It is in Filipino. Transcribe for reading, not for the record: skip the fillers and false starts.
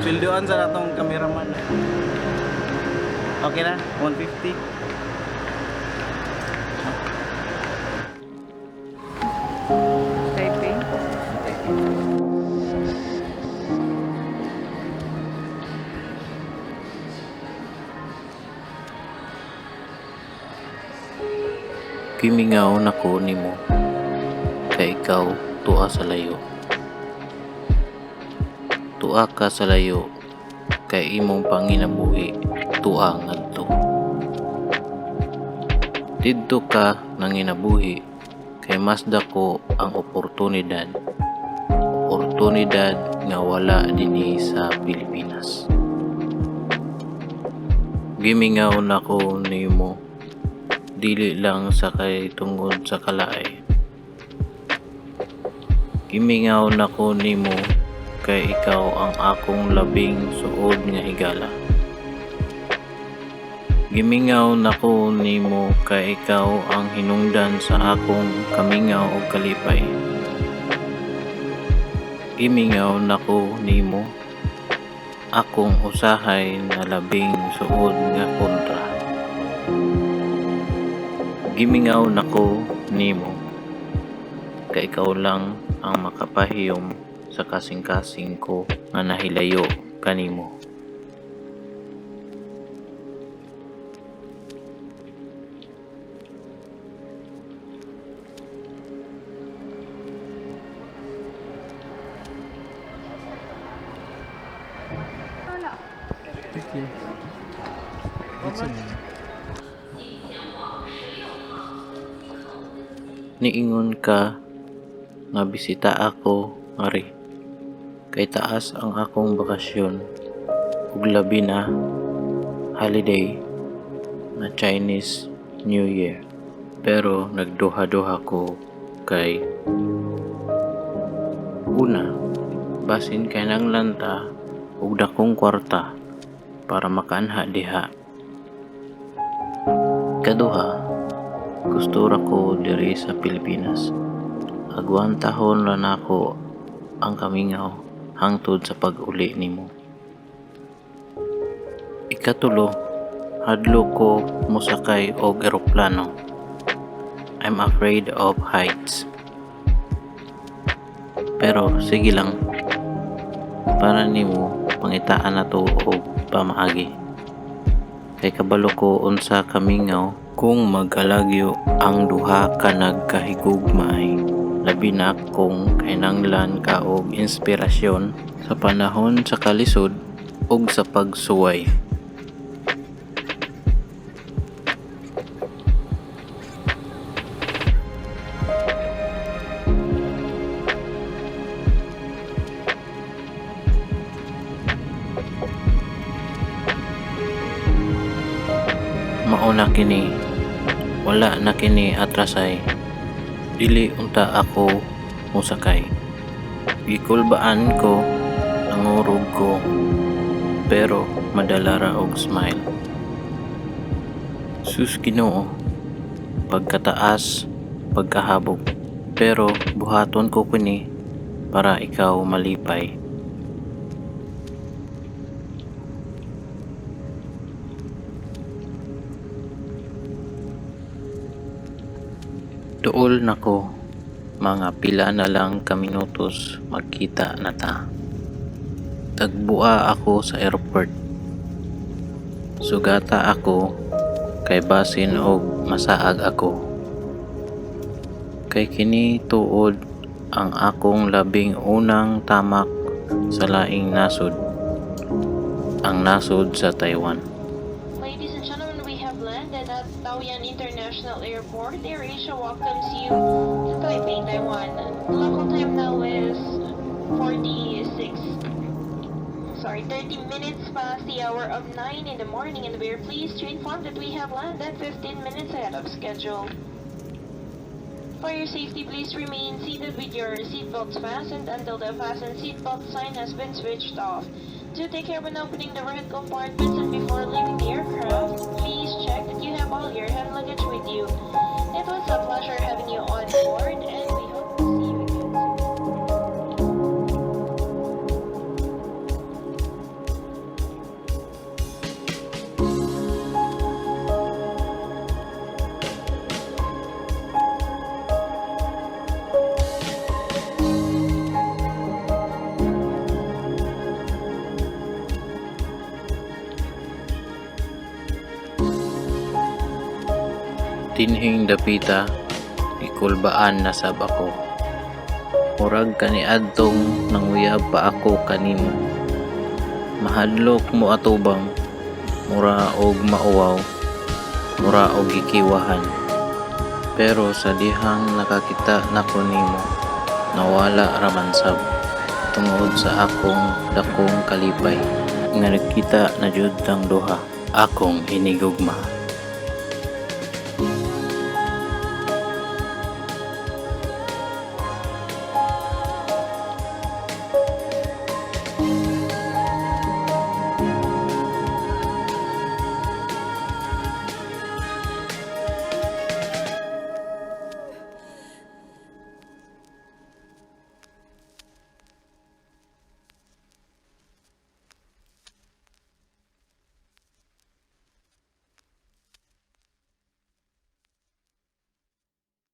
Silduan sa natong cameraman. Okay na? 150. Typing. Kimingaw na ko nimo kay ikaw tuwa sa layo. Tuwa ka sa layo kay imong panginabuhi tuwa ngadto. Didto ka nanginabuhi kay mas dako ang oportunidad nga wala dinhi sa Pilipinas. Gimingaw na ko nimo dili lang sa kay tungod sa kalaay. Gimingaw na ko nimo kay ikaw ang akong labing suod nga higala. Gimingaw na ko nimo kay ikaw ang hinungdan sa akong kamingaw o kalipay. Gimingaw na ko nimo akong usahay na labing suod nga kontra. Gimingaw na ko nimo kay ikaw lang ang makapahiyom sa kasing-kasing ko nga nahilayo kanimo. Niingon ka nga bisita ako ari kay taas ang akong bakasyon ug labi na holiday na Chinese New Year. Pero nagduha-duha ko kay una, basin kay nang lanta ug dakong kwarta para makaanha diha. Kaduha, gusto ra ko diri sa Pilipinas. Agwan tahon ra nako ang kamingaw hangtod sa pag-uli nimo. Ikatulo, hadlo ko mosakay og eroplano. I'm afraid of heights. Pero sige lang, para nimo pangitaan na to og pamaagi. Kay kabalo ko unsa kamingaw kung mag-alagyo ang duha ka nagkahigugmay. Labi na kung kinanglan ka og inspirasyon sa panahon sa kalisod ug sa pagsuway. Mauna kini, wala na kini atrasay. Dili unta ako musakay. Gikulbaan ko, nangurog ko, pero madala ra og smile. Sus Ginoo, pagkataas, pagkahabog, pero buhaton ko kini para ikaw malipay. Duol nako, mga pila na lang ka minutos magkita na ta. Tagbua ako sa airport. Sugata ako kay basin og masaag ako. Kay kini tuod ang akong labing unang tamak sa laing nasod. Ang nasod sa Taiwan. Ladies and gentlemen, we have landed at Taoyuan International Airport. AirAsia welcomes you to Taipei, Taiwan. Local time now is 30 minutes past the hour of 9 in the morning, and we are pleased to inform that we have landed 15 minutes ahead of schedule. For your safety, please remain seated with your seatbelts fastened until the fasten seatbelt sign has been switched off. Do take care when opening the overhead compartments, and before leaving the aircraft, please check that you have all your hand luggage with you. It was a pleasure having you on board, and we hope to see you again soon. Tinhing dapita, ikulbaan na sab ako. Murag kaniadtong nanguyab pa ako kanimo. Mahadlok mo atubang, mura og mauwaw, mura og gikiwahan. Pero sa dihang nakakita nako nimo, nawala raman sab tungod sa akong dakong kalipay nga nagkita na jud tang duha akong hinigugma.